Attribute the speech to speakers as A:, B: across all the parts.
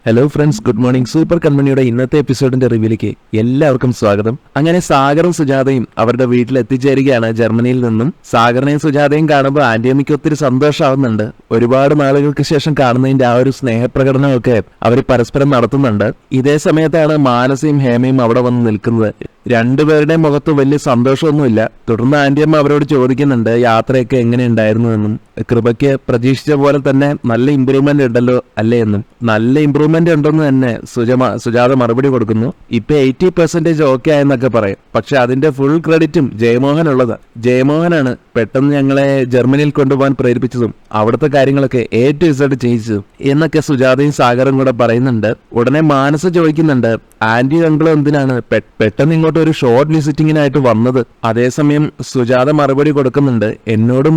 A: Hello friends, good morning. Super കൺമണിയുടെ ഇന്നത്തെ എപ്പിസോഡിന്റെ റിവ്യൂലേക്ക് എല്ലാവർക്കും സ്വാഗതം. അങ്ങനെ സാഗറും സുജാതയും അവരുടെ വീട്ടിൽ എത്തിച്ചേരുകയാണ് ജർമ്മനിയിൽ നിന്നും. സാഗറിനെയും സുജാതയും കാണുമ്പോൾ ആന്റിയമ്മയ്ക്ക് ഒത്തിരി സന്തോഷമാവുന്നുണ്ട്. ഒരുപാട് നാളുകൾക്ക് ശേഷം കാണുന്നതിന്റെ ആ ഒരു സ്നേഹപ്രകടനമൊക്കെ അവർ പരസ്പരം നടത്തുന്നുണ്ട്. ഇതേ സമയത്താണ് മാനസയും ഹേമയും അവിടെ വന്ന് നിൽക്കുന്നത്. രണ്ടുപേരുടെയും മുഖത്ത് വലിയ സന്തോഷമൊന്നുമില്ല. തുടർന്ന് ആന്റിയമ്മ അവരോട് ചോദിക്കുന്നുണ്ട് യാത്രയൊക്കെ എങ്ങനെയുണ്ടായിരുന്നു എന്നും. കൃപയ്ക്ക് പ്രതീക്ഷിച്ച പോലെ തന്നെ നല്ല ഇമ്പ്രൂവ്മെന്റ് ഉണ്ടല്ലോ അല്ലേ എന്നും. നല്ല ഇമ്പ്രൂവ്മെന്റ് ഉണ്ടെന്ന് തന്നെ സുജാത മറുപടി കൊടുക്കുന്നു. ഇപ്പൊ 80% ഓക്കെ ആയെന്നൊക്കെ പറയും. പക്ഷെ അതിന്റെ ഫുൾ ക്രെഡിറ്റും ജയമോഹൻ ഉള്ളതാ. ജയമോഹനാണ് പെട്ടെന്ന് ഞങ്ങളെ ജർമ്മനിയിൽ കൊണ്ടുപോകാൻ പ്രേരിപ്പിച്ചതും അവിടുത്തെ കാര്യങ്ങളൊക്കെ A to Z ചെയ്യിച്ചതും എന്നൊക്കെ സുജാതയും സാഗറും കൂടെ പറയുന്നുണ്ട്. ഉടനെ മാനസ ചോദിക്കുന്നുണ്ട്, ആന്റി അങ്കിളും എന്തിനാണ് പെട്ടെന്ന് ഇങ്ങോട്ട് ഒരു ഷോർട്ട് വിസിറ്റിങ്ങിനായിട്ട് വന്നത്? അതേസമയം സുജാത മറുപടി കൊടുക്കുന്നുണ്ട്, എന്നോടും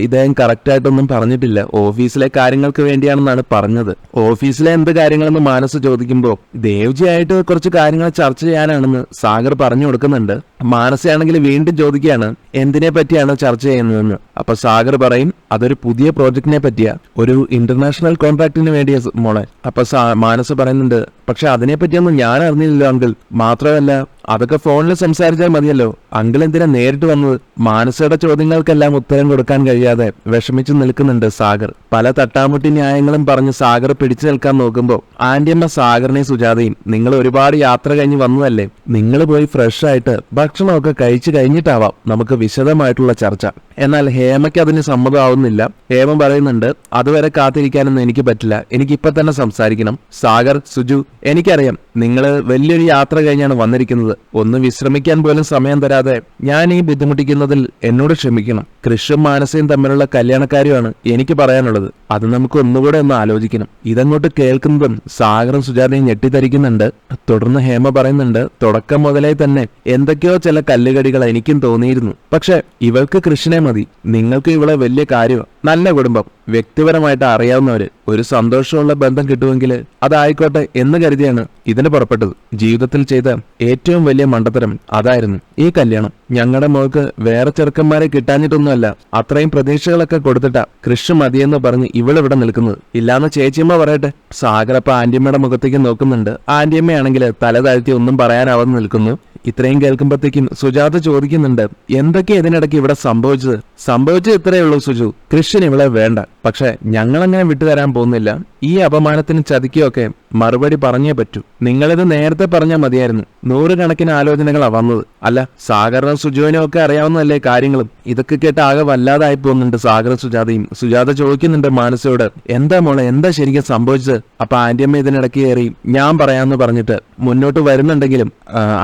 A: ഇദ്ദേഹം കറക്റ്റ് ആയിട്ടൊന്നും പറഞ്ഞിട്ടില്ല, ഓഫീസിലെ കാര്യങ്ങൾക്ക് വേണ്ടിയാണെന്നാണ് പറഞ്ഞത്. ഓഫീസിലെ എന്ത് കാര്യങ്ങളെന്ന് മാനസ് ചോദിക്കുമ്പോൾ ദേവ്ജിയായിട്ട് കുറച്ച് കാര്യങ്ങൾ ചർച്ച ചെയ്യാനാണെന്ന് സാഗർ പറഞ്ഞു കൊടുക്കുന്നുണ്ട്. മാനസയാണെങ്കിൽ വീണ്ടും ചോദിക്കുകയാണ് എന്തിനെ പറ്റിയാണ് ചർച്ച ചെയ്യുന്നതെന്ന്. അപ്പൊ സാഗർ പറയും അതൊരു പുതിയ പ്രോജക്റ്റിനെ പറ്റിയാ, ഒരു ഇന്റർനാഷണൽ കോൺട്രാക്ടിന് വേണ്ടിയ മോളെ. അപ്പൊ മാനസ് പറയുന്നുണ്ട്, പക്ഷെ അതിനെ പറ്റിയൊന്നും ഞാൻ അറിഞ്ഞില്ലല്ലോ അങ്കിൾ. മാത്രമല്ല അതൊക്കെ ഫോണിൽ സംസാരിച്ചാൽ മതിയല്ലോ, അങ്കിൾ എന്തിനാ നേരിട്ട് വന്നത്? മാനസയുടെ ചോദ്യങ്ങൾക്കെല്ലാം ഉത്തരം കൊടുക്കാൻ കഴിയാതെ വിഷമിച്ചു നിൽക്കുന്നുണ്ട് സാഗർ. പല തട്ടാമുട്ടി ന്യായങ്ങളും പറഞ്ഞ് സാഗർ പിടിച്ചു നിൽക്കാൻ നോക്കുമ്പോൾ ആന്റിയമ്മ സാഗറിനെയും സുജാതയും, നിങ്ങൾ ഒരുപാട് യാത്ര കഴിഞ്ഞ് വന്നതല്ലേ, നിങ്ങൾ പോയി ഫ്രഷ് ആയിട്ട് ഭക്ഷണമൊക്കെ കഴിച്ചു കഴിഞ്ഞിട്ടാവാം നമുക്ക് വിശദമായിട്ടുള്ള ചർച്ച. എന്നാൽ ഹേമയ്ക്ക് അതിന് സമ്മതമാവുന്നില്ല. ഹേമ പറയുന്നുണ്ട്, അതുവരെ കാത്തിരിക്കാനൊന്നും എനിക്ക് പറ്റില്ല, എനിക്കിപ്പൊ തന്നെ സംസാരിക്കണം. സാഗർ, സുജു, എനിക്കറിയാം നിങ്ങൾ വലിയൊരു യാത്ര കഴിഞ്ഞാണ് വന്നിരിക്കുന്നത്. ഒന്ന് വിശ്രമിക്കാൻ പോലും സമയം തരാതെ ഞാൻ ഈ ബുദ്ധിമുട്ടിക്കുന്നതിൽ എന്നോട് ക്ഷമിക്കണം. കൃഷും മാനസയും തമ്മിലുള്ള കല്യാണക്കാര്യമാണ് എനിക്ക് പറയാനുള്ളത്. അത് നമുക്ക് ഒന്നുകൂടെ ഒന്ന് ആലോചിക്കണം. ഇതങ്ങോട്ട് കേൾക്കുന്നതും സാഗറും സുജാതയും ഞെട്ടിത്തരിക്കുന്നുണ്ട്. തുടർന്ന് ഹേമ പറയുന്നുണ്ട്, തുടക്കം മുതലേ തന്നെ എന്തൊക്കെയോ ചില കല്ലുകടികൾ എനിക്കും തോന്നിയിരുന്നു. പക്ഷെ ഇവൾക്ക് കൃഷ്ണനെ മതി. നിങ്ങൾക്ക് ഇവളെ വലിയ കാര്യമാണ്. നല്ല കുടുംബം, വ്യക്തിപരമായിട്ട് അറിയാവുന്നവര്, ഒരു സന്തോഷമുള്ള ബന്ധം കിട്ടുമെങ്കിൽ അതായിക്കോട്ടെ എന്ന് കരുതിയാണ് ഇതിന് പുറപ്പെട്ടത്. ജീവിതത്തിൽ ചെയ്ത ഏറ്റവും വലിയ മണ്ടത്തരം അതായിരുന്നു ഈ കല്യാണം. ഞങ്ങളുടെ മോൾക്ക് വേറെ ചെറുക്കന്മാരെ കിട്ടാഞ്ഞിട്ടൊന്നുമല്ല, അത്രയും പ്രതീക്ഷകളൊക്കെ കൊടുത്തിട്ടാ കൃഷ് മതിയെന്ന് പറഞ്ഞ് ഇവളിവിടെ നിൽക്കുന്നത്. ഇല്ലാന്ന് ചേച്ചിയമ്മ പറയട്ടെ. സാഗരപ്പ ആന്റിയമ്മയുടെ മുഖത്തേക്ക് നോക്കുന്നുണ്ട്. ആന്റിയമ്മയാണെങ്കിൽ തല താഴ്ത്തി ഒന്നും പറയാനാവാതെ നിൽക്കുന്നു. ഇത്രയും കേൾക്കുമ്പോഴത്തേക്കും സുജാത ചോദിക്കുന്നുണ്ട്, എന്തൊക്കെ ഇതിനിടയ്ക്ക് ഇവിടെ സംഭവിച്ചത് ഇത്രയേ ഉള്ളൂ സുജു. കൃഷ്ണൻ ഇവളെ വേണ്ട. പക്ഷെ ഞങ്ങളങ്ങനെ വിട്ടുതരാൻ പോകുന്നില്ല. ഈ അപമാനത്തിന് ചതിക്കുകയൊക്കെ മറുപടി പറഞ്ഞേ പറ്റൂ. നിങ്ങളിത് നേരത്തെ പറഞ്ഞാൽ മതിയായിരുന്നു. 100 കണക്കിന് ആലോചനകളാ വന്നത്. അല്ല, സാഗറിനും സുജുവിനും ഒക്കെ അറിയാവുന്നതല്ലേ കാര്യങ്ങളും. ഇതൊക്കെ കേട്ട് ആകെ വല്ലാതായി പോകുന്നുണ്ട് സാഗറും സുജാതയും. സുജാത ചോദിക്കുന്നുണ്ട് മാനസയോട്, എന്താ മോളെ, എന്താ ശരിക്കും സംഭവിച്ചത്? അപ്പൊ ആന്റിയമ്മ ഇതിനിടയ്ക്ക് കയറി ഞാൻ പറയാമെന്ന് പറഞ്ഞിട്ട് മുന്നോട്ട് വരുന്നുണ്ടെങ്കിലും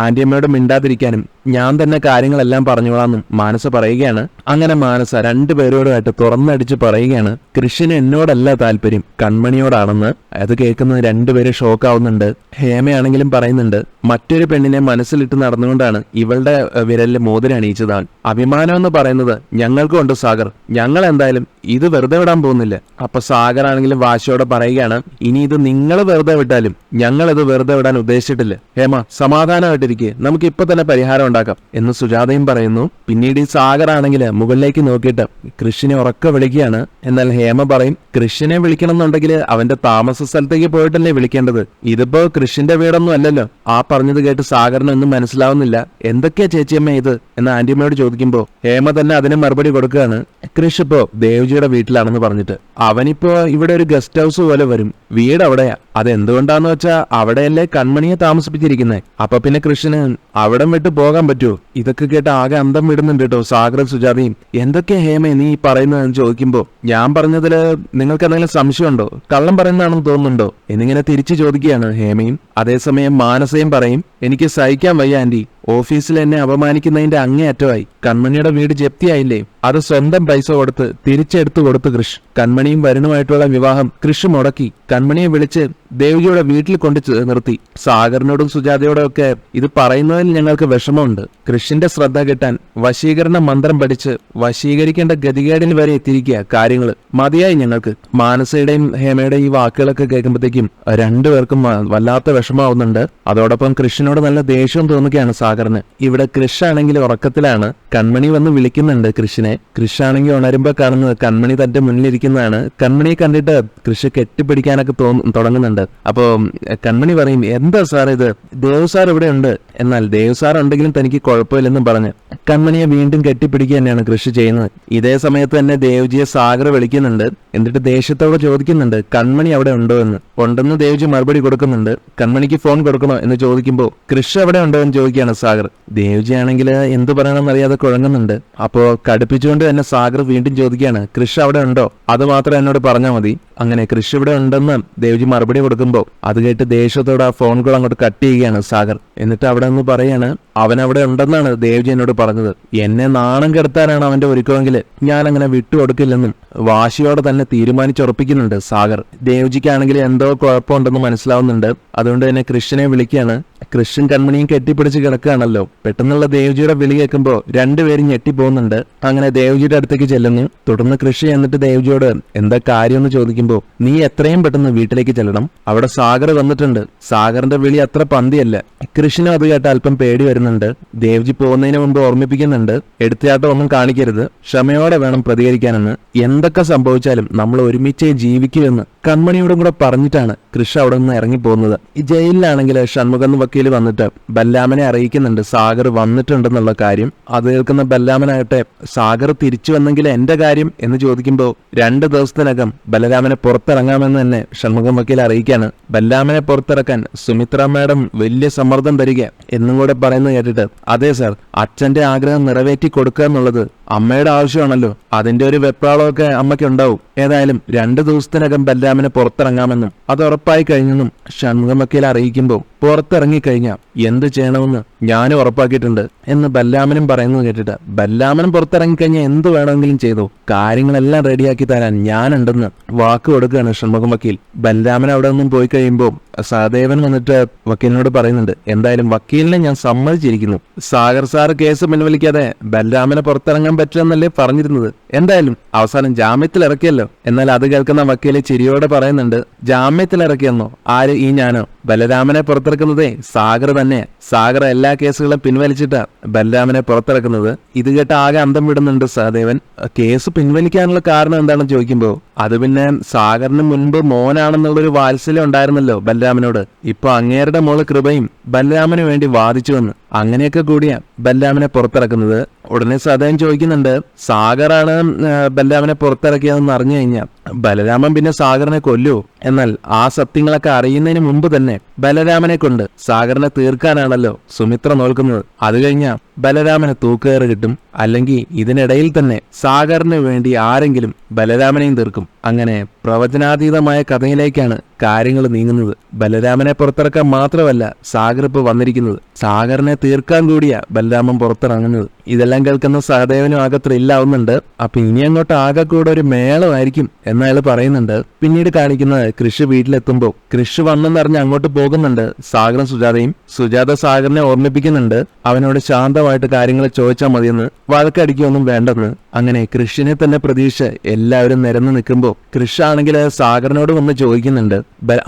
A: ആന്റിയമ്മയോട് മിണ്ടാതിരിക്കാനും ഞാൻ തന്നെ കാര്യങ്ങളെല്ലാം പറഞ്ഞോളാന്നും മാനസ പറയുകയാണ്. അങ്ങനെ മാനസ രണ്ടുപേരോടുമായിട്ട് തുറന്നടിച്ച് പറയുകയാണ്, കൃഷ്ണന് എന്നോടല്ല താല്പര്യം, കൺമണിയോടാണെന്ന്. അത് കേൾക്കുന്നത് രണ്ടുപേരും ഷോക്കാവുന്നുണ്ട്. ഹേമയാണെങ്കിലും പറയുന്നുണ്ട്, മറ്റൊരു പെണ്ണിനെ മനസ്സിലിട്ട് നടന്നുകൊണ്ടാണ് ഇവളുടെ വിരലിൽ മോതിരം അണിയിച്ചതാണ്. അഭിമാനം എന്ന് പറയുന്നത് ഞങ്ങൾക്കുണ്ട് സാഗർ, ഞങ്ങൾ എന്തായാലും ഇത് വെറുതെ വിടാൻ പോകുന്നില്ല. അപ്പൊ സാഗർ ആണെങ്കിലും വാശിയോടെ പറയുകയാണ്, ഇനി ഇത് നിങ്ങൾ വെറുതെ വിട്ടാലും ഞങ്ങൾ ഇത് വെറുതെ വിടാൻ ഉദ്ദേശിച്ചിട്ടില്ല. ഹേമ, സമാധാനമായിട്ടിരിക്കെ, നമുക്ക് ഇപ്പൊ തന്നെ പരിഹാരം ഉണ്ടാക്കാം എന്ന് സുജാതയും പറയുന്നു. പിന്നീട് ഈ സാഗർ ആണെങ്കിൽ മുകളിലേക്ക് നോക്കിയിട്ട് കൃഷ്ണനെ ഉറക്കെ വിളിക്കുകയാണ്. എന്നാൽ ഹേമ പറയും, കൃഷ്ണനെ വിളിക്കണം എന്നുണ്ടെങ്കിൽ അവന്റെ താമസ സ്ഥലത്തേക്ക് പോയിട്ടല്ലേ വിളിക്കേണ്ടത്. ഇതിപ്പോ കൃഷ്ണന്റെ വീടൊന്നും അല്ലല്ലോ. ആ പറഞ്ഞത് കേട്ട് സാഗറിനൊന്നും മനസ്സിലാവുന്നില്ല. എന്തൊക്കെയാ ചേച്ചിയമ്മ ഇത് എന്ന് ആന്റിയമ്മയോട് ചോദിക്കുമ്പോ ഹേമ തന്നെ അതിന് മറുപടി കൊടുക്കുകയാണ്, കൃഷ് ഇപ്പോ ദേവ്ജിയുടെ വീട്ടിലാണെന്ന് പറഞ്ഞിട്ട് അവനിപ്പോ ഇവിടെ ഒരു ഗസ്റ്റ് ഹൗസ് പോലെ വരും. വീട് അവിടെയാ. അതെന്തുകൊണ്ടാന്ന് വെച്ചാ അവിടെയല്ലേ കൺമണിയെ താമസിപ്പിച്ചിരിക്കുന്നത്. അപ്പൊ പിന്നെ കൃഷ്ണന് അവിടം വിട്ട് പോകാൻ പറ്റുമോ? ഇതൊക്കെ കേട്ട് ആകെ അന്തം വിടുന്നുണ്ട് കേട്ടോ സാഗറും സുജാതയും. എന്തൊക്കെയാ ഹേമ നീ പറയുന്നതെന്ന് ചോദിക്കുമ്പോ ഞാൻ പറഞ്ഞതില് നിങ്ങൾക്ക് എന്തെങ്കിലും സംശയമുണ്ടോ, കള്ളം പറയുന്നതാണെന്ന് തോന്നുന്നുണ്ടോ എന്നിങ്ങനെ തിരിച്ചു ചോദിക്കുകയാണ് ഹേമയും. അതേസമയം മാനസയും പറയും, എനിക്ക് സഹിക്കാൻ വയ്യ ആന്റി, ഓഫീസിൽ എന്നെ അപമാനിക്കുന്നതിന്റെ അങ്ങേയറ്റമായി. കൺമണിയുടെ വീട് ജപ്തിയായില്ലേ, അത് സ്വന്തം പൈസ കൊടുത്ത് തിരിച്ചെടുത്തു കൊടുത്തു കൃഷ്. കൺമണിയും വരുണുമായിട്ടുള്ള വിവാഹം കൃഷ് മുടക്കി. കൺമണിയെ വിളിച്ച് ദേവ്ജിയുടെ വീട്ടിൽ കൊണ്ട് നിർത്തി. സാഗറിനോടും സുജാതയോടും ഒക്കെ ഇത് പറയുന്നതിൽ ഞങ്ങൾക്ക് വിഷമമുണ്ട്. കൃഷിന്റെ ശ്രദ്ധ കിട്ടാൻ വശീകരണ മന്ത്രം പഠിച്ച് വശീകരിക്കേണ്ട ഗതികേടിൽ വരെ എത്തിയിരിക്കുക കാര്യങ്ങള്. മതിയായി ഞങ്ങൾക്ക്. മാനസയുടെയും ഹേമയുടെയും ഈ വാക്കുകളൊക്കെ കേൾക്കുമ്പോഴത്തേക്കും രണ്ടുപേർക്കും വല്ലാത്ത വിഷമാവുന്നുണ്ട്. അതോടൊപ്പം കൃഷ്ണനോട് നല്ല ദേഷ്യം തോന്നുകയാണ് സാഗറിന്. ഇവിടെ കൃഷ് ആണെങ്കിൽ ഉറക്കത്തിലാണ്. കൺമണി വന്ന് വിളിക്കുന്നുണ്ട് കൃഷിനെ. കൃഷ് ആണെങ്കിൽ ഉണരുമ്പോ കാണുന്നത് കൺമണി തന്റെ മുന്നിലിരിക്കുന്നതാണ്. കൺമണിയെ കണ്ടിട്ട് കൃഷി കെട്ടിപ്പിടിക്കാനൊക്കെ തുടങ്ങുന്നുണ്ട്. അപ്പോ കൺമണി പറയും, എന്താ സാർ ഇത്, ദേവ് സാർ ഇവിടെ ഉണ്ട്. എന്നാൽ ദേവ് സാർ ഉണ്ടെങ്കിലും തനിക്ക് കുഴപ്പമില്ലെന്നും പറഞ്ഞ് കൺമണിയെ വീണ്ടും കെട്ടിപ്പിടിക്കുക തന്നെയാണ് കൃഷി ചെയ്യുന്നത്. ഇതേ സമയത്ത് തന്നെ ദേവ്ജിയെ സാഗർ വിളിക്കുന്നുണ്ട്. എന്നിട്ട് ദേഷ്യത്തോടെ ചോദിക്കുന്നുണ്ട് കൺമണി അവിടെ ഉണ്ടോ എന്ന്. ഉണ്ടെന്ന് ദേവ്ജി മറുപടി കൊടുക്കുന്നുണ്ട്. കൺമണിക്ക് ഫോൺ കൊടുക്കണോ എന്ന് ചോദിക്കുമ്പോൾ കൃഷ് അവിടെ ഉണ്ടോ എന്ന് ചോദിക്കുകയാണ് സാഗർ. ദേവ്ജി ആണെങ്കിൽ എന്ത് പറയണമെന്ന് അറിയാതെ കുഴങ്ങുന്നുണ്ട്. അപ്പോ കടുപ്പിച്ചുകൊണ്ട് തന്നെ സാഗർ വീണ്ടും ചോദിക്കുകയാണ്, കൃഷ് അവിടെ ഉണ്ടോ, അത് മാത്രം എന്നോട് പറഞ്ഞാൽ മതി. അങ്ങനെ കൃഷി ഇവിടെ ഉണ്ടെന്ന് ദേവ്ജി മറുപടി കൊടുക്കുമ്പോൾ അത് കേട്ട് ദേഷ്യത്തോടെ ആ ഫോൺ കോൾ അങ്ങോട്ട് കട്ട് ചെയ്യുകയാണ് സാഗർ. എന്നിട്ട് അവിടെ നിന്ന് പറയാണ്, അവൻ അവിടെ ഉണ്ടെന്നാണ് ദേവ്ജി എന്നോട് പറഞ്ഞത്. എന്നെ നാണം കെടുത്താനാണ് അവന്റെ ഒരുക്കമെങ്കിൽ ഞാൻ അങ്ങനെ വിട്ടുകൊടുക്കില്ലെന്നും വാശിയോടെ തന്നെ തീരുമാനിച്ചുറപ്പിക്കുന്നുണ്ട് സാഗർ. ദേവ്ജിക്കാണെങ്കിൽ എന്തോ കുഴപ്പമുണ്ടെന്ന് മനസ്സിലാവുന്നുണ്ട്. അതുകൊണ്ട് തന്നെ കൃഷിനെ വിളിക്കുകയാണ്. കൃഷും കൺമണിയും കെട്ടിപ്പിടിച്ച് കിടക്കുകയാണല്ലോ. പെട്ടെന്നുള്ള ദേവ്ജിയുടെ വിളി കേൾക്കുമ്പോൾ രണ്ടുപേരും ഞെട്ടിപ്പോകുന്നുണ്ട്. അങ്ങനെ ദേവ്ജിയുടെ അടുത്തേക്ക് ചെല്ലുന്നു. തുടർന്ന് കൃഷി എന്നിട്ട് ദേവ്ജിയോട് എന്താ കാര്യം എന്ന് ചോദിക്കുമ്പോൾ, നീ എത്രയും പെട്ടെന്ന് വീട്ടിലേക്ക് ചെല്ലണം, അവിടെ സാഗർ വന്നിട്ടുണ്ട്. സാഗറിന്റെ വിളി അത്ര പന്തിയല്ല. കൃഷിനും അത് കേട്ട് അല്പം പേടി വരുന്നുണ്ട്. ദേവ്ജി പോകുന്നതിന് മുമ്പ് ഓർമ്മിപ്പിക്കുന്നുണ്ട്, എടുത്തയാട്ടം ഒന്നും കാണിക്കരുത്, ക്ഷമയോടെ വേണം പ്രതികരിക്കാനെന്ന്. എന്തൊക്കെ സംഭവിച്ചാലും നമ്മൾ ഒരുമിച്ചേ ജീവിക്കുമെന്ന് കൺമണിയോടും കൂടെ പറഞ്ഞിട്ടാണ് കൃഷ് അവിടെ നിന്ന് ഇറങ്ങിപ്പോകുന്നത്. ഈ ജയിലിലാണെങ്കിൽ ഷൺമുഖൻ വക്കീൽ വന്നിട്ട് ബല്ലാമനെ അറിയിക്കുന്നുണ്ട് സാഗർ വന്നിട്ടുണ്ടെന്നുള്ള കാര്യം. അത് കേൾക്കുന്ന ബല്ലാമനാകട്ടെ, സാഗർ തിരിച്ചു വന്നെങ്കിൽ എന്റെ കാര്യം എന്ന് ചോദിക്കുമ്പോൾ 2 ദിവസത്തിനകം ബലരാമനെ പുറത്തിറങ്ങാമെന്ന് തന്നെ ഷൺമുഖൻ വക്കീൽ അറിയിക്കാണ്. ബല്ലാമനെ പുറത്തിറക്കാൻ സുമിത്ര മാഡം വലിയ സമ്മർദ്ദം തരിക എന്നും കൂടെ പറയുന്നത് കേട്ടിട്ട്, അതെ സാർ, അച്ഛന്റെ ആഗ്രഹം നിറവേറ്റി കൊടുക്കുക എന്നുള്ളത് അമ്മയുടെ ആവശ്യമാണല്ലോ, അതിന്റെ ഒരു വെപ്രാളമൊക്കെ അമ്മയ്ക്ക് ഉണ്ടാവും. ഏതായാലും 2 ദിവസത്തിനകം ബലരാമനെ പുറത്തിറങ്ങാമെന്നും അത് ഉറപ്പായി കഴിഞ്ഞെന്നും ഷൺമുഖൻ വക്കീൽ അറിയിക്കുമ്പോൾ, പുറത്തിറങ്ങിക്കഴിഞ്ഞാൽ എന്ത് ചെയ്യണമെന്ന് ഞാനും ഉറപ്പാക്കിയിട്ടുണ്ട് എന്ന് ബല്ലാമനും പറയുന്നത് കേട്ടിട്ട്, ബല്ലാമനും പുറത്തിറങ്ങിക്കഴിഞ്ഞാൽ എന്ത് വേണമെങ്കിലും ചെയ്തു, കാര്യങ്ങളെല്ലാം റെഡിയാക്കി തരാൻ ഞാനുണ്ടെന്ന് വാക്ക് കൊടുക്കുകയാണ് ഷൺമുഖൻ വക്കീൽ. ബല്ലാമൻ അവിടെ നിന്നും പോയി കഴിയുമ്പോൾ സഹദേവൻ വന്നിട്ട് വക്കീലിനോട് പറയുന്നുണ്ട്, എന്തായാലും വക്കീലിനെ ഞാൻ സമ്മതിച്ചിരിക്കുന്നു. സാഗർ സാർ കേസ് പിൻവലിക്കാതെ ബല്ലാമനെ പുറത്തിറങ്ങാൻ പറ്റുമെന്നല്ലേ പറഞ്ഞിരുന്നത്. എന്തായാലും അവസാനം ജാമ്യത്തിൽ ഇറക്കിയല്ലോ. എന്നാൽ അത് കേൾക്കുന്ന വക്കീല് ചിരിയോടെ പറയുന്നുണ്ട്, ജാമ്യത്തിൽ ഇറക്കിയെന്നോ, ആര്, ഈ ഞാനോ? ബലരാമനെ പുറത്തിറക്കുന്നതേ സാഗർ തന്നെ. സാഗർ എല്ലാ കേസുകളും പിൻവലിച്ചിട്ടാ ബലരാമനെ പുറത്തിറക്കുന്നത്. ഇത് കേട്ട് ആകെ അന്തം വിടുന്നുണ്ട് സഹദേവൻ. കേസ് പിൻവലിക്കാനുള്ള കാരണം എന്താണെന്ന് ചോദിക്കുമ്പോൾ, അത് പിന്നെ സാഗറിന് മുൻപ് മോനാണെന്നുള്ളൊരു വാത്സല്യം ഉണ്ടായിരുന്നല്ലോ ബലരാമനോട്. ഇപ്പൊ അങ്ങേരുടെ മോള് കൃപയും ബലരാമന് വേണ്ടി വാദിച്ചുവെന്ന്. അങ്ങനെയൊക്കെ കൂടിയാ ബലരാമനെ പുറത്തിറക്കുന്നത്. ഉടനെ സഹദേവൻ ചോദിക്കുന്നുണ്ട്, സാഗറാണ് ബലരാമനെ പുറത്തിറക്കിയതെന്ന് അറിഞ്ഞു കഴിഞ്ഞാൽ ബലരാമൻ പിന്നെ സാഗറിനെ കൊല്ലുവോ? എന്നാൽ ആ സത്യങ്ങളൊക്കെ അറിയുന്നതിന് മുമ്പ് തന്നെ ബലരാമനെ കൊണ്ട് സാഗറിനെ തീർക്കാനാണല്ലോ സുമിത്ര നോക്കുന്നത്. അത് കഴിഞ്ഞാൽ ബലരാമന് തൂക്കുകയറ് കിട്ടും. അല്ലെങ്കിൽ ഇതിനിടയിൽ തന്നെ സാഗറിന് വേണ്ടി ആരെങ്കിലും ബലരാമനെയും തീർക്കും. അങ്ങനെ പ്രവചനാതീതമായ കഥയിലേക്കാണ് കാര്യങ്ങൾ നീങ്ങുന്നത്. ബലരാമനെ പുറത്തിറക്കാൻ മാത്രമല്ല സാഗർ ഇപ്പൊ വന്നിരിക്കുന്നത്, സാഗറിനെ തീർക്കാൻ കൂടിയാ ബലരാമൻ പുറത്തിറങ്ങുന്നത്. ഇതെല്ലാം കേൾക്കുന്ന സഹദേവനും ആകെ ത്രില്ലാവുന്നുണ്ട്. അപ്പൊ ഇനി അങ്ങോട്ട് ആകെ കൂടെ ഒരു മേളമായിരിക്കും എന്നയാൾ പറയുന്നുണ്ട്. പിന്നീട് കാണിക്കുന്നത് കൃഷി വീട്ടിലെത്തുമ്പോൾ കൃഷി വന്നെന്നറിഞ്ഞ് അങ്ങോട്ട് പോകുന്നുണ്ട് സാഗറും സുജാതയും. സുജാത സാഗറിനെ ഓർമ്മിപ്പിക്കുന്നുണ്ട് അവനോട് ശാന്തമായിട്ട് കാര്യങ്ങൾ ചോദിച്ചാൽ മതിയെന്ന്, വഴക്കടിക്കൊന്നും വേണ്ടെന്ന്. അങ്ങനെ കൃഷിനെ തന്നെ പ്രതീക്ഷ എല്ലാവരും നിരന്ന് നിൽക്കുമ്പോൾ കൃഷാണെങ്കിൽ സാഗറിനോട് വന്ന് ചോദിക്കുന്നുണ്ട്,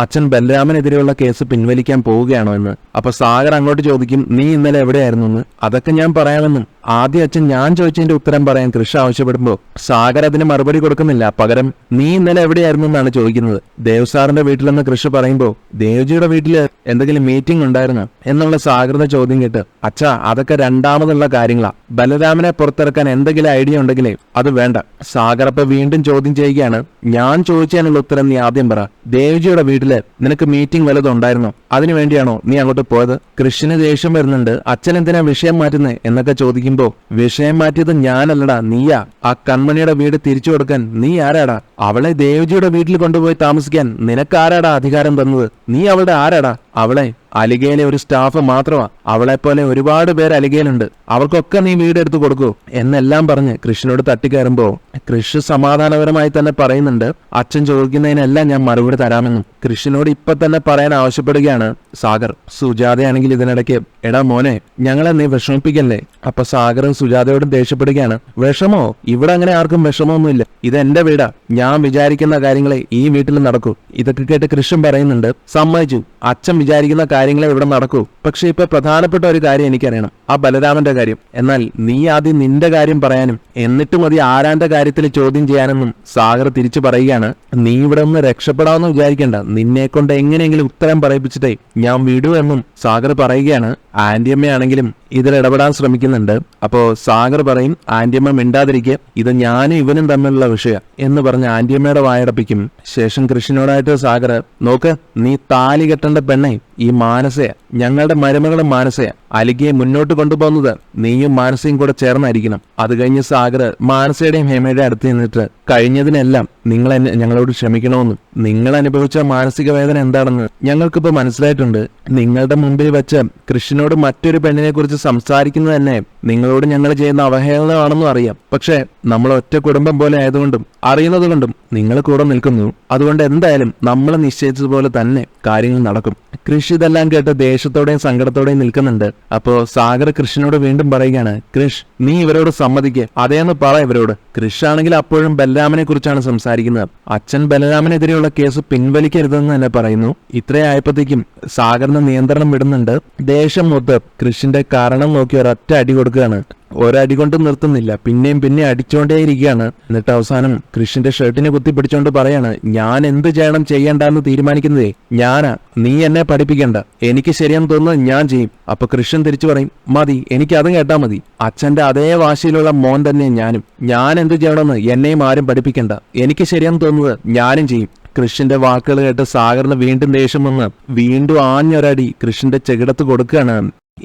A: അച്ഛൻ ബലരാമനെതിരെയുള്ള കേസ് പിൻവലിക്കാൻ പോവുകയാണോ എന്ന്. അപ്പൊ സാഗർ അങ്ങോട്ട് ചോദിക്കും, നീ ഇന്നലെ എവിടെയായിരുന്നു എന്ന്. അതൊക്കെ ഞാൻ പറയാമെന്നും ആദ്യം അച്ഛൻ ഞാൻ ചോദിച്ചതിന്റെ ഉത്തരം പറയാൻ കൃഷ ആവശ്യപ്പെടുമ്പോ സാഗർ അതിന് മറുപടി കൊടുക്കുന്നില്ല. പകരം നീ ഇന്നലെ എവിടെയായിരുന്നു എന്നാണ് ചോദിക്കുന്നത്. ദേവ് സാറിന്റെ വീട്ടിലെന്ന് കൃഷ പറയുമ്പോ ദേവ്ജിയുടെ വീട്ടില് എന്തെങ്കിലും മീറ്റിംഗ് ഉണ്ടായിരുന്നോ എന്നുള്ള സാഗറിന്റെ ചോദ്യം കേട്ട്, അച്ഛാ അതൊക്കെ രണ്ടാമതുള്ള കാര്യങ്ങളാ, ബലരാമനെ പുറത്തിറക്കാൻ എന്തെങ്കിലും ഐഡിയ ഉണ്ടെങ്കിലേ അത് വേണ്ട. സാഗർ അപ്പൊ വീണ്ടും ചോദ്യം ചെയ്യുകയാണ്, ഞാൻ ചോദിച്ചതിനുള്ള ഉത്തരം നീ ആദ്യം പറ. ദേവ്ജിയുടെ വീട്ടില് നിനക്ക് മീറ്റിംഗ് വല്ലതും ഉണ്ടായിരുന്നോ? അതിനു വേണ്ടിയാണോ നീ അങ്ങോട്ട് പോയത്? കൃഷിന് ദേഷ്യം വരുന്നുണ്ട്. അച്ഛൻ എന്തിനാ വിഷയം മാറ്റുന്നേ എന്നൊക്കെ ചോദിക്കുമ്പോ, വിഷയം മാറ്റിയത് ഞാനല്ലടാ, നീയാ. ആ കൺമണിയുടെ വീട് തിരിച്ചു കൊടുക്കാൻ നീ ആരാടാ? അവളെ ദേവ്ജിയുടെ വീട്ടിൽ കൊണ്ടുപോയി താമസിക്കാൻ നിനക്ക് ആരാടാ അധികാരം തന്നത്? നീ അവളുടെ ആരാടാ? അവളെ അലിഗയിലെ ഒരു സ്റ്റാഫ് മാത്രമാ. അവളെപ്പോലെ ഒരുപാട് പേര് അലിഗയിലുണ്ട്, അവർക്കൊക്കെ നീ വീടെടുത്ത് കൊടുക്കൂ എന്നെല്ലാം പറഞ്ഞ് കൃഷിനോട് തട്ടിക്കയറുമ്പോ കൃഷി സമാധാനപരമായി തന്നെ പറയുന്നുണ്ട്, അച്ഛൻ ചോദിക്കുന്നതിനെല്ലാം ഞാൻ മറുപടി തരാമെന്നും കൃഷിനോട് ഇപ്പൊ തന്നെ പറയാൻ ആവശ്യപ്പെടുകയാണ് സാഗർ. സുജാതയാണെങ്കിൽ ഇതിനിടയ്ക്ക്, എടാ മോനെ ഞങ്ങളെ നീ വിഷമിപ്പിക്കല്ലേ. അപ്പൊ സാഗറും സുജാതയോടും ദേഷ്യപ്പെടുകയാണ്. വിഷമോ? ഇവിടെ അങ്ങനെ ആർക്കും വിഷമമൊന്നുമില്ല, ഇത് എന്റെ വീടാ, ഞാൻ വിചാരിക്കുന്ന കാര്യങ്ങളെ ഈ വീട്ടിൽ നടക്കൂ. ഇതൊക്കെ കേട്ട് കൃഷ്ണൻ പറയുന്നുണ്ട്, സമ്മതിച്ചു, അച്ഛൻ വിചാരിക്കുന്ന കാര്യങ്ങളെ ഇവിടെ നടക്കൂ. പക്ഷെ ഇപ്പൊ പ്രധാനപ്പെട്ട ഒരു കാര്യം എനിക്കറിയണം, ആ ബലരാമന്റെ കാര്യം. എന്നാൽ നീ ആദ്യം നിന്റെ കാര്യം പറയാനും എന്നിട്ട് മതി ആരാന്റെ കാര്യത്തിൽ ചോദ്യം ചെയ്യാനെന്നും സാഗർ തിരിച്ചു പറയുകയാണ്. നീ ഇവിടെ നിന്ന് രക്ഷപ്പെടാമെന്ന് വിചാരിക്കണ്ട, നിന്നെ കൊണ്ട് എങ്ങനെയെങ്കിലും ഉത്തരം പറയിപ്പിച്ചിട്ടേ ഞാൻ വിടൂ എന്നും സാഗർ പറയുകയാണ്. ആന്റിയമ്മയാണെങ്കിലും ഇതിൽ ഇടപെടാൻ ശ്രമിക്കുന്നുണ്ട്. അപ്പോ സാഗർ പറയും, ആന്റിയമ്മ മിണ്ടാതിരിക്കുക, ഇത് ഞാനും ഇവനും തമ്മിലുള്ള വിഷയം എന്ന് പറഞ്ഞ് ആന്റിയമ്മയുടെ വായടപ്പിക്കും. ശേഷം കൃഷ്ണനോടായിട്ട് സാഗർ, നോക്ക്, നീ താലി കെട്ടേണ്ട പെണ്ണെ ഈ മാനസയ, ഞങ്ങളുടെ മരുമകളും മാനസയ. അലികയെ മുന്നോട്ട് കൊണ്ടുപോകുന്നത് നീയും മാനസയും കൂടെ ചേർന്നായിരിക്കണം. അത് കഴിഞ്ഞ് സാഗർ മാനസയുടെയും ഹേമയുടെയും അടുത്ത് നിന്നിട്ട്, കഴിഞ്ഞതിനെല്ലാം നിങ്ങൾ എന്നെ ഞങ്ങളോട് ക്ഷമിക്കണമെന്നും നിങ്ങൾ അനുഭവിച്ച മാനസിക വേദന എന്താണെന്ന് ഞങ്ങൾക്കിപ്പോ മനസ്സിലായിട്ടുണ്ട്. നിങ്ങളുടെ മുമ്പിൽ വെച്ച് കൃഷ്ണനോട് മറ്റൊരു പെണ്ണിനെ കുറിച്ച് സംസാരിക്കുന്നത് തന്നെ നിങ്ങളോട് ഞങ്ങൾ ചെയ്യുന്ന അവഹേളനമാണെന്നും അറിയാം. പക്ഷെ നമ്മൾ ഒറ്റ കുടുംബം പോലെ ആയതുകൊണ്ടും അറിയുന്നത് കൊണ്ടും നിങ്ങൾ കൂടെ നിൽക്കുന്നു. അതുകൊണ്ട് എന്തായാലും നമ്മൾ നിശ്ചയിച്ചതുപോലെ തന്നെ കാര്യങ്ങൾ നടക്കും. കൃഷ് ഇതെല്ലാം കേട്ട് ദേഷ്യത്തോടെയും സങ്കടത്തോടെയും നിൽക്കുന്നുണ്ട്. അപ്പോ സാഗർ കൃഷ്ണനോട് വീണ്ടും പറയുകയാണ്, കൃഷ് നീ ഇവരോട് സമ്മതിക്കുക, അതേന്ന് പറ ഇവരോട്. കൃഷ് ആണെങ്കിൽ അപ്പോഴും ബലരാമനെ കുറിച്ചാണ് സംസാരിക്കുന്നത്. അച്ഛൻ ബലരാമനെതിരെയുള്ള കേസ് പിൻവലിക്കരുതെന്ന് തന്നെ പറയുന്നു. ഇത്രയായപ്പോഴത്തേക്കും സാഗറിന് നിയന്ത്രണം വിടുന്നുണ്ട്. ദേഷ്യം മൊത്ത് കൃഷിന്റെ കാരണം നോക്കി ഒരൊറ്റ അടി കൊടുക്കുകയാണ്. ഒരടി കൊണ്ട് നിർത്തുന്നില്ല, പിന്നെയും പിന്നെ അടിച്ചോണ്ടേയിരിക്കുകയാണ്. എന്നിട്ട് അവസാനം കൃഷിന്റെ ഷർട്ടിനെ കുത്തി പിടിച്ചോണ്ട് പറയാണ്, ഞാൻ എന്ത് ചെയ്യണം ചെയ്യണ്ടെന്ന് തീരുമാനിക്കുന്നതേ ഞാനാ, നീ എന്നെ പഠിപ്പിക്കണ്ട, എനിക്ക് ശരിയെന്ന് തോന്നുന്നത് ഞാൻ ചെയ്യും. അപ്പൊ കൃഷ്ണൻ തിരിച്ചു പറയും, മതി, എനിക്ക് അതും കേട്ടാ മതി. അച്ഛന്റെ അതേ വാശിയിലുള്ള മോൻ തന്നെ ഞാനും. ഞാൻ എന്ത് ചെയ്യണമെന്ന് എന്നെയും ആരും പഠിപ്പിക്കണ്ട, എനിക്ക് ശരിയെന്ന് തോന്നുന്നത് ഞാനും ചെയ്യും. കൃഷിന്റെ വാക്കുകൾ കേട്ട് സാഗറിന് വീണ്ടും ദേഷ്യം വന്ന് വീണ്ടും ആഞ്ഞൊരടി കൃഷിന്റെ ചെകിടത്ത് കൊടുക്കുകയാണ്.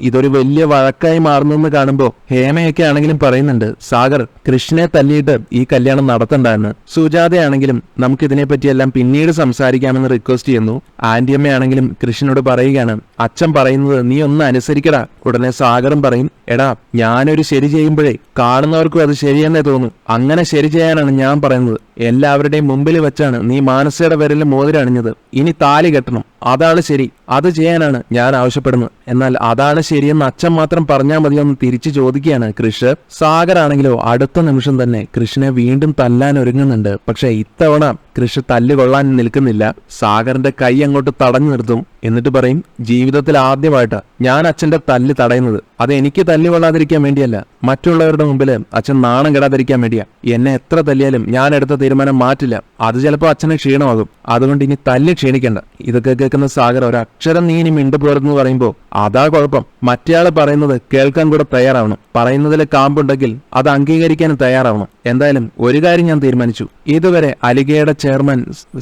A: ഇതൊരു വലിയ വഴക്കായി മാറുന്നെന്ന് കാണുമ്പോ ഹേമയൊക്കെ ആണെങ്കിലും പറയുന്നുണ്ട്, സാഗർ കൃഷ്ണനെ തല്ലിയിട്ട് ഈ കല്യാണം നടത്തണ്ടെന്ന്. സുജാതയാണെങ്കിലും നമുക്ക് ഇതിനെപ്പറ്റിയെല്ലാം പിന്നീട് സംസാരിക്കാമെന്ന് റിക്വസ്റ്റ് ചെയ്യുന്നു. ആന്റിയമ്മയാണെങ്കിലും കൃഷ്ണനോട് പറയുകയാണ്, അച്ഛൻ പറയുന്നത് നീ ഒന്ന് അനുസരിക്കടാ. ഉടനെ സാഗറും പറയും, എടാ ഞാനൊരു ശരി ചെയ്യുമ്പോഴേ കാണുന്നവർക്കും അത് ശരിയെന്നേ തോന്നും. അങ്ങനെ ശരി ചെയ്യാനാണ് ഞാൻ പറയുന്നത്. എല്ലാവരുടെയും മുമ്പിൽ വെച്ചാണ് നീ മാനസയുടെ വിരലിൽ മോതിരണിഞ്ഞത്. ഇനി താലി കെട്ടണം, അതാണ് ശരി. അത് ചെയ്യാനാണ് ഞാൻ ആവശ്യപ്പെടുന്നത്. എന്നാൽ അതാണ് ശരിയെന്ന് അച്ഛൻ മാത്രം പറഞ്ഞാൽ മതിയെന്ന് തിരിച്ചു ചോദിക്കുകയാണ് കൃഷ്. സാഗർ ആണെങ്കിലോ അടുത്ത നിമിഷം തന്നെ കൃഷ്ണനെ വീണ്ടും തല്ലാൻ ഒരുങ്ങുന്നുണ്ട്. പക്ഷെ ഇത്തവണ കൃഷ് തല്ലുകൊള്ളാൻ നിൽക്കുന്നില്ല. സാഗറിന്റെ കൈ അങ്ങോട്ട് തടഞ്ഞു നിർത്തും. എന്നിട്ട് പറയും, ജീവിതത്തിൽ ആദ്യമായിട്ടാ ഞാൻ അച്ഛന്റെ തല്ല് തടയുന്നത്. അത് എനിക്ക് തല്ലു കൊള്ളാതിരിക്കാൻ വേണ്ടിയല്ല, മറ്റുള്ളവരുടെ മുമ്പിൽ അച്ഛൻ നാണം കെടാതിരിക്കാൻ വേണ്ടിയാ. എന്നെ എത്ര തല്ലിയാലും ഞാൻ എടുത്ത തീരുമാനം മാറ്റില്ല. അത് ചിലപ്പോൾ അച്ഛന് ക്ഷീണമാകും. അതുകൊണ്ട് ഇനി തല്ലി ക്ഷീണിക്കണ്ട. ഇതൊക്കെ കേൾക്കുന്ന സാഗർ, ഒരക്ഷരം നീ ഇനി മിണ്ടുപോരെന്ന് പറയുമ്പോ അതാ കുഴപ്പം. മറ്റേയാള് പറയുന്നത് കേൾക്കാൻ കൂടെ തയ്യാറാവണം. പറയുന്നതിൽ കാമ്പുണ്ടെങ്കിൽ അത് അംഗീകരിക്കാൻ തയ്യാറാവണം. എന്തായാലും ഒരു കാര്യം ഞാൻ തീരുമാനിച്ചു, ഇതുവരെ അലിഗയുടെ ചെയർമാൻ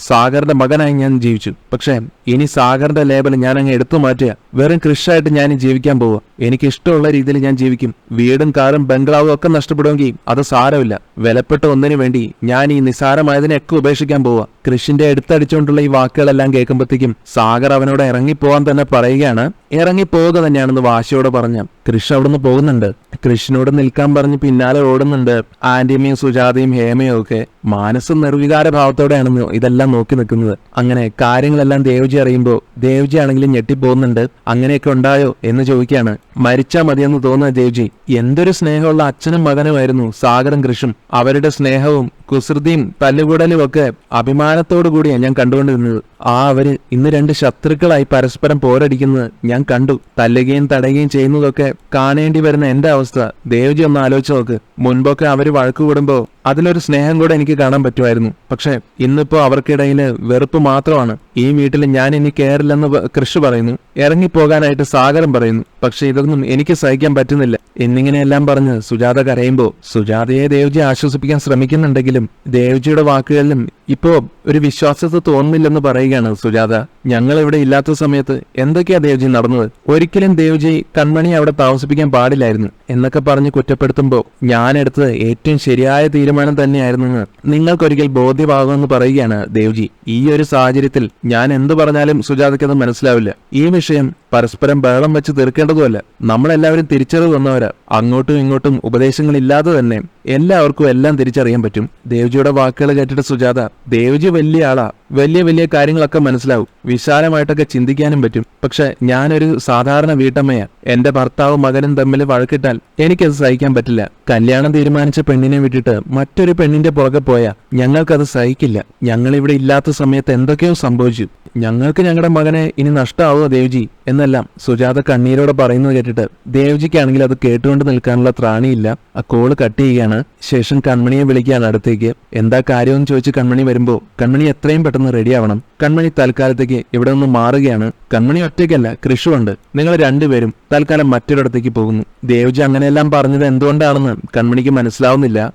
A: സാഗറിന്റെ മകനായി ഞാൻ ജീവിച്ചു. പക്ഷെ ഇനി സാഗറിന്റെ ലേബൽ ഞാൻ അങ്ങ് എടുത്തു മാറ്റുക. വെറും കൃഷായിട്ട് ഞാൻ ജീവിക്കാൻ പോവുക. എനിക്ക് ഇഷ്ടമുള്ള രീതിയിൽ ഞാൻ ജീവിക്കും. വീടും കാറും ബംഗ്ലാവും ഒക്കെ നഷ്ടപ്പെടുമെങ്കിൽ അത് സാരമില്ല. വിലപ്പെട്ട ഒന്നിനു വേണ്ടി ഞാൻ ഈ നിസാരമായതിനെയൊക്കെ ഉപേക്ഷിക്കാൻ പോവുക. കൃഷിന്റെ എടുത്തടിച്ചുകൊണ്ടുള്ള ഈ വാക്കുകളെല്ലാം കേൾക്കുമ്പോഴത്തേക്കും സാഗർ അവനോട് ഇറങ്ങിപ്പോവാൻ തന്നെ പറയുകയാണ്. ഇറങ്ങിപ്പോവുക തന്നെയാണെന്ന് വാശിയോടെ പറഞ്ഞ കൃഷ് അവിടുന്ന് പോകുന്നുണ്ട്. കൃഷിനോട് നിൽക്കാൻ പറഞ്ഞ് പിന്നാലെ ഓടുന്നുണ്ട് ആന്റിയമ്മയും സുജാതയും ഹേമയും ഒക്കെ. മാനസ് നിർവികാര ഭാവത്തോടെയാണ് ഇതെല്ലാം നോക്കി നിൽക്കുന്നത്. അങ്ങനെ കാര്യങ്ങളെല്ലാം ദേവ്ജി അറിയുമ്പോ ദേവ്ജി ആണെങ്കിലും ഞെട്ടിപ്പോകുന്നുണ്ട്. അങ്ങനെയൊക്കെ ഉണ്ടായോ എന്ന് ചോദിക്കുകയാണ്. മരിച്ചാ മതിയെന്ന് തോന്നുന്ന ദേവ്ജി, എന്തൊരു സ്നേഹമുള്ള അച്ഛനും മകനുമായിരുന്നു സാഗറും കൃഷും. അവരുടെ സ്നേഹവും കുസൃതിയും തല്ലുകൂടലും ഒക്കെ അഭിമാനത്തോടു കൂടിയാണ് ഞാൻ കണ്ടുകൊണ്ടിരുന്നത്. അവര് ഇന്ന് രണ്ട് ശത്രുക്കളായി പരസ്പരം പോരടിക്കുന്നത് ഞാൻ കണ്ടു. തല്ലുകയും തടയുകയും ചെയ്യുന്നതൊക്കെ കാണേണ്ടി വരുന്ന എന്റെ അവസ്ഥ ദേവ്ജി ഒന്ന് ആലോചിച്ച് നോക്ക്. മുൻപൊക്കെ അവര് വഴക്കു കൂടുമ്പോ അതിലൊരു സ്നേഹം കൂടെ എനിക്ക് കാണാൻ പറ്റുമായിരുന്നു. പക്ഷെ ഇന്നിപ്പോ അവർക്കിടയിൽ വെറുപ്പ് മാത്രമാണ്. ഈ വീട്ടിൽ ഞാൻ ഇനി കയറില്ലെന്ന് കൃഷ് പറയുന്നു. ഇറങ്ങിപ്പോകാനായിട്ട് സാഗരം പറയുന്നു. പക്ഷെ ഇതൊന്നും എനിക്ക് സഹിക്കാൻ പറ്റുന്നില്ല എന്നിങ്ങനെയെല്ലാം പറഞ്ഞ് സുജാത കരയുമ്പോ സുജാതയെ ദേവ്ജി ആശ്വസിപ്പിക്കാൻ ശ്രമിക്കുന്നുണ്ടെങ്കിലും ദേവ്ജിയുടെ വാക്കുകളിലും ഇപ്പോ ഒരു വിശ്വാസത്തെ തോന്നുന്നില്ലെന്ന് പറയുകയാണ് സുജാത. ഞങ്ങൾ ഇവിടെ ഇല്ലാത്ത സമയത്ത് എന്തൊക്കെയാ ദേവ്ജി നടന്നത്? ഒരിക്കലും ദേവ്ജി കൺമണി അവിടെ താമസിപ്പിക്കാൻ പാടില്ലായിരുന്നു എന്നൊക്കെ പറഞ്ഞ് കുറ്റപ്പെടുത്തുമ്പോ ഞാൻ എടുത്തത് ഏറ്റവും ശരിയായ തീരുമാനം തന്നെയായിരുന്നെന്ന് നിങ്ങൾക്കൊരിക്കൽ ബോധ്യമാകുമെന്ന് പറയുകയാണ് ദേവ്ജി. ഈ ഒരു സാഹചര്യത്തിൽ ഞാൻ എന്ത് പറഞ്ഞാലും സുജാതയ്ക്കത് മനസ്സിലാവില്ല. ഈ വിഷയം പരസ്പരം ബഹളം വെച്ച് തീർക്കേണ്ടതുമല്ല. നമ്മളെല്ലാവരും തിരിച്ചറിവ് വന്നവരാ. അങ്ങോട്ടും ഇങ്ങോട്ടും ഉപദേശങ്ങളില്ലാതെ തന്നെ എല്ലാവർക്കും എല്ലാം തിരിച്ചറിയാൻ പറ്റും. ദേവ്ജിയുടെ വാക്കുകൾ കേട്ടിട്ട് സുജാത, ദേവ്ജി വലിയ ആളാ, വലിയ വലിയ കാര്യങ്ങളൊക്കെ മനസ്സിലാവും, വിശാലമായിട്ടൊക്കെ ചിന്തിക്കാനും പറ്റും. പക്ഷെ ഞാനൊരു സാധാരണ വീട്ടമ്മയാ. എന്റെ ഭർത്താവും മകനും തമ്മിൽ വഴക്കിട്ടാൽ എനിക്കത് സഹിക്കാൻ പറ്റില്ല. കല്യാണം തീരുമാനിച്ച പെണ്ണിനെ വിട്ടിട്ട് മറ്റൊരു പെണ്ണിന്റെ പുറകെ പോയാ ഞങ്ങൾക്കത് സഹിക്കില്ല. ഞങ്ങളിവിടെ ഇല്ലാത്ത സമയത്ത് എന്തൊക്കെയോ സംഭവിച്ചു. ഞങ്ങൾക്ക് ഞങ്ങളുടെ മകനെ ഇനി നഷ്ടമാവുക ദേവ്ജി എന്നെല്ലാം സുജാത കണ്ണീരോടെ പറയുന്നത് കേട്ടിട്ട് ദേവ്ജിക്കാണെങ്കിൽ അത് കേട്ടുകൊണ്ട് നിൽക്കാനുള്ള ത്രാണിയില്ല. ആ കോള് കട്ട് ചെയ്യുകയാണ്. ശേഷം കൺമണിയെ വിളിക്കുകയാണ് അടുത്തേക്ക്. എന്താ കാര്യമെന്ന് ചോദിച്ച് കൺമണി വരുമ്പോ കൺമണി എത്രയും പെട്ടെന്ന് റെഡിയാവണം. കൺമണി തൽക്കാലത്തേക്ക് ഇവിടെ നിന്ന് മാറുകയാണ്. കൺമണി ഒറ്റയ്ക്കല്ല, കൃഷുണ്ട്. നിങ്ങൾ രണ്ടുപേരും തൽക്കാലം മറ്റൊരിടത്തേക്ക് പോകുന്നു. ദേവ്ജി അങ്ങനെയെല്ലാം പറഞ്ഞത് എന്തുകൊണ്ടാണെന്ന് കൺമണിക്ക് മനസ്സിലാവുന്നില്ല.